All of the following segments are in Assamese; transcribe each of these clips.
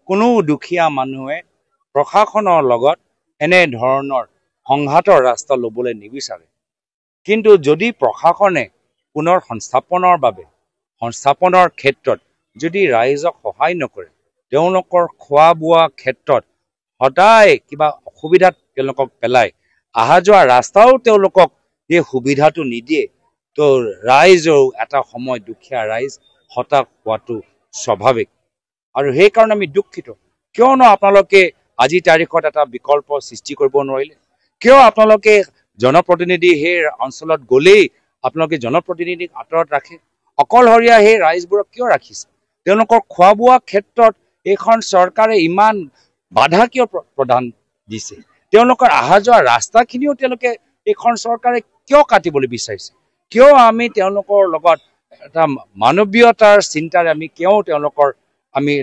কোনো দুখীয়া মানুহে প্ৰশাসনৰ লগত এনে ধৰণৰ সংঘাতৰ ৰাস্তা ল'বলৈ নিবিচাৰে। কিন্তু যদি প্ৰশাসনে পুনৰ সংস্থাপনৰ ক্ষেত্ৰত যদি ৰাইজক সহায় নকৰে, তেওঁলোকৰ খোৱা বোৱা ক্ষেত্ৰত সদায় কিবা অসুবিধাত তেওঁলোকক পেলায়, অহা যোৱা ৰাস্তাও তেওঁলোকক এই সুবিধাটো নিদিয়ে, তো ৰাইজেও এটা সময় দুখীয়া ৰাইজ হতাশ হোৱাটো স্বাভাৱিক। আৰু সেইকাৰণে আমি দুখিত। কিয়নো আপোনালোকে আজি তাৰিখত এটা বিকল্প সৃষ্টি কৰিব নোৱাৰিলে? কিয় আপোনালোকে জনপ্ৰতিনিধি সেই অঞ্চলত গ'লেই আপোনালোকে জনপ্ৰতিনিধিক আঁতৰত ৰাখে? অকলশৰীয়া সেই ৰাইজবোৰক কিয় ৰাখিছে? তেওঁলোকৰ খোৱা বোৱা ক্ষেত্ৰত এইখন চৰকাৰে ইমান বাধা কিয় প্ৰদান দিছে? তেওঁলোকৰ অহা যোৱা ৰাস্তাখিনিও তেওঁলোকে এইখন চৰকাৰে কিয় কাটিবলৈ বিচাৰিছে? কিয় আমি তেওঁলোকৰ লগত এটা মানৱীয়তাৰ চিন্তাৰে আমি কিয় তেওঁলোকৰ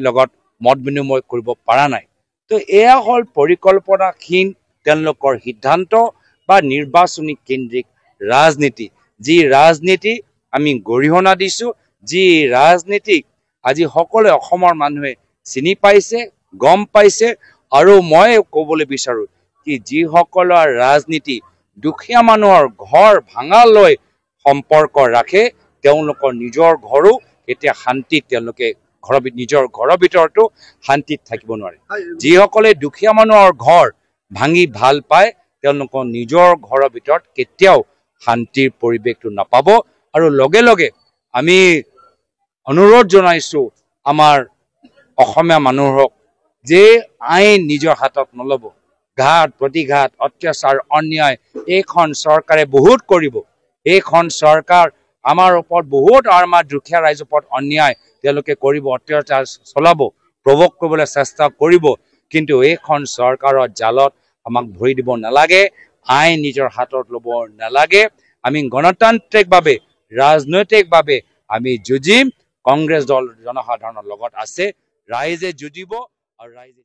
লগত মত বিনিময় কৰিব পৰা নাই? তো এয়া হ'ল পৰিকল্পনাহীন তেওঁলোকৰ সিদ্ধান্ত বা নিৰ্বাচনী কেন্দ্ৰিক ৰাজনীতি, যি ৰাজনীতি আমি গৰিহণা দিছোঁ, যি ৰাজনীতিক আজি সকলোৱে অসমৰ মানুহে চিনি পাইছে, গম পাইছে। আৰু মই ক'বলৈ বিচাৰোঁ কি যিসকলৰ ৰাজনীতি দুখীয়া মানুহৰ ঘৰ ভাঙালৈ সম্পৰ্ক ৰাখে, তেওঁলোকৰ নিজৰ ঘৰো এতিয়া শান্তিত তেওঁলোকে নিজৰ ঘৰৰ ভিতৰতো শান্তিত থাকিব নোৱাৰে। যিসকলে দুখীয়া মানুহৰ ঘৰ ভাঙি ভাল পায়, তেওঁলোকৰ নিজৰ ঘৰৰ ভিতৰত কেতিয়াও শান্তিৰ পৰিৱেশটো নাপাব। আৰু লগে লগে আমি অনুৰোধ জনাইছোঁ আমাৰ অসমীয়া মানুহক যে আইন নিজৰ হাতত নল'ব। ঘাত প্ৰতিঘাত অত্যাচাৰ অন্যায় এইখন চৰকাৰে বহুত কৰিব। এইখন চৰকাৰ আমাৰ ওপৰত বহুত আমাৰ দুখীয়া ৰাইজৰ ওপৰত অন্যায় তেওঁলোকে কৰিব, অত্যাচাৰ চলাব, প্ৰভোগ কৰিবলৈ চেষ্টা কৰিব। কিন্তু এইখন চৰকাৰৰ জালত আমাক ভৰি দিব নালাগে, আইন নিজৰ হাতত ল'ব নালাগে। আমি গণতান্ত্ৰিকভাৱে ৰাজনৈতিকভাৱে আমি যুঁজিম। কংগ্ৰেছ দল জনসাধাৰণৰ লগত আছে, ৰাইজে যুঁজিব আৰু ৰাইজে